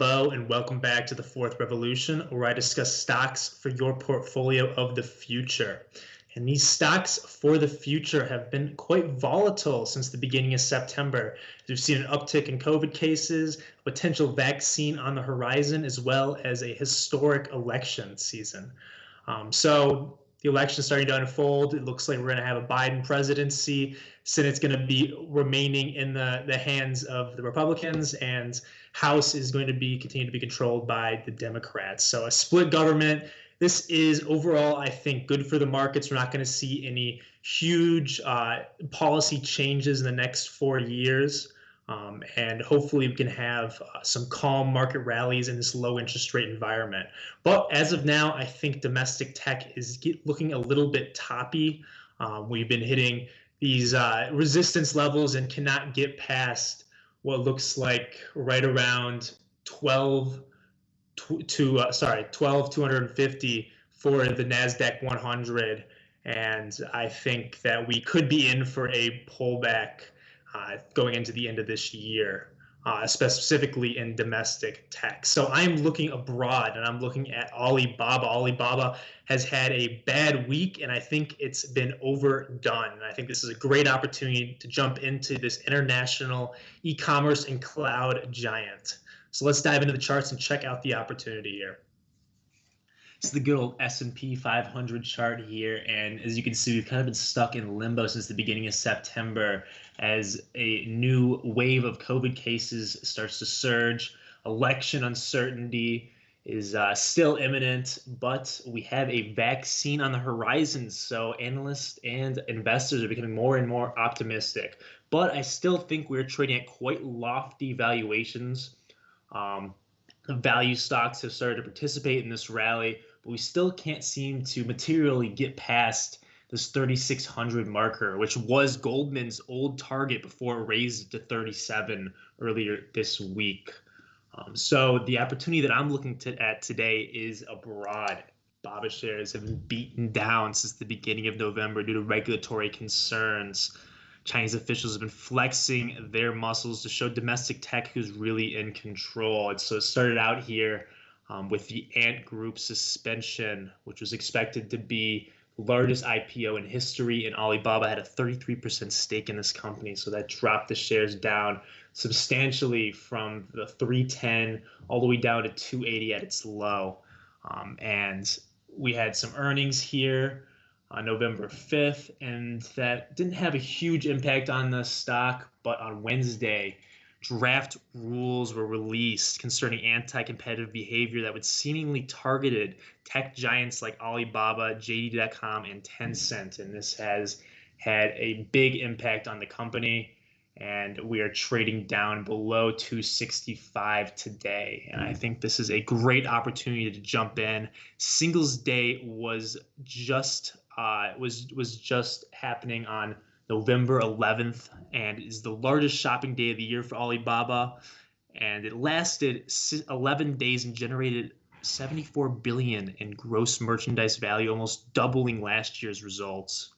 Bo, and welcome back to the Fourth Revolution, where I discuss stocks for your portfolio of the future. And these stocks for the future have been quite volatile since the beginning of September. We've seen an uptick in COVID cases, a potential vaccine on the horizon, as well as a historic election season. So the election is starting to unfold. It looks like we're going to have a Biden presidency. Senate's going to be remaining in the hands of the Republicans, and House is going to be continue to be controlled by the Democrats. So a split government. This is overall, I think, good for the markets. We're not going to see any huge policy changes in the next 4 years. And hopefully we can have some calm market rallies in this low interest rate environment. But as of now, I think domestic tech is looking a little bit toppy. We've been hitting these resistance levels and cannot get past what looks like right around 12,250 for the NASDAQ 100. And I think that we could be in for a pullback going into the end of this year, specifically in domestic tech. So I'm looking abroad, and I'm looking at Alibaba. Alibaba has had a bad week, and I think it's been overdone. And I think this is a great opportunity to jump into this international e-commerce and cloud giant. So let's dive into the charts and check out the opportunity here. This is the good old S&P 500 chart here, and as you can see, we've kind of been stuck in limbo since the beginning of September as a new wave of COVID cases starts to surge. Election uncertainty is still imminent, but we have a vaccine on the horizon, so analysts and investors are becoming more and more optimistic. But I still think we're trading at quite lofty valuations. Value stocks have started to participate in this rally, but we still can't seem to materially get past this 3,600 marker, which was Goldman's old target before it raised to 37 earlier this week. So the opportunity that I'm looking at today is abroad. Alibaba shares have been beaten down since the beginning of November due to regulatory concerns. Chinese officials have been flexing their muscles to show domestic tech who's really in control. And so it started out here with the Ant Group suspension, which was expected to be the largest IPO in history, and Alibaba had a 33% stake in this company. So that dropped the shares down substantially from the 310 all the way down to 280 at its low. And we had some earnings here on November 5th, and that didn't have a huge impact on the stock. But on Wednesday, draft rules were released concerning anti-competitive behavior that would seemingly targeted tech giants like Alibaba, JD.com, and Tencent. And this has had a big impact on the company, and we are trading down below 265 today. And I think this is a great opportunity to jump in. Singles Day was just happening on November 11th, and is the largest shopping day of the year for Alibaba. And it lasted 11 days and generated $74 billion in gross merchandise value, almost doubling last year's results.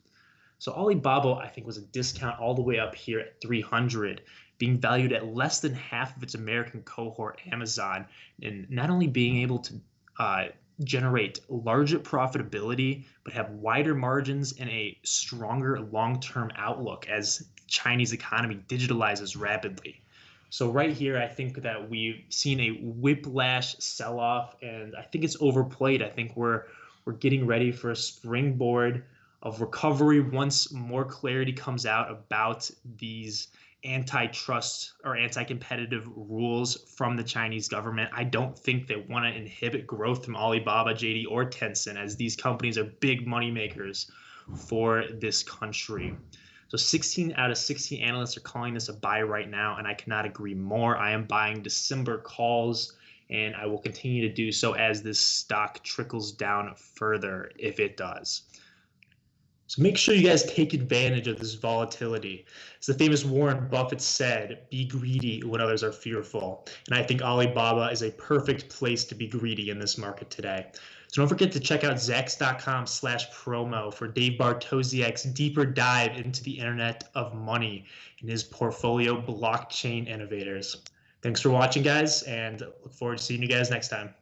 So Alibaba, I think, was a discount all the way up here at 300, being valued at less than half of its American cohort, Amazon, and not only being able to generate larger profitability, but have wider margins and a stronger long-term outlook as the Chinese economy digitalizes rapidly. So right here, I think that we've seen a whiplash sell-off, and I think it's overplayed. I think we're getting ready for a springboard of recovery once more clarity comes out about these antitrust or anti-competitive rules from the Chinese government. I don't think they want to inhibit growth from Alibaba, JD, or Tencent, as these companies are big money makers for this country. So 16 out of 16 analysts are calling this a buy right now, and I cannot agree more. I am buying December calls, and I will continue to do so as this stock trickles down further if it does. So make sure you guys take advantage of this volatility. As the famous Warren Buffett said, be greedy when others are fearful. And I think Alibaba is a perfect place to be greedy in this market today. So don't forget to check out Zacks.com/promo for Dave Bartosiak's deeper dive into the Internet of Money and his portfolio blockchain innovators. Thanks for watching, guys, and look forward to seeing you guys next time.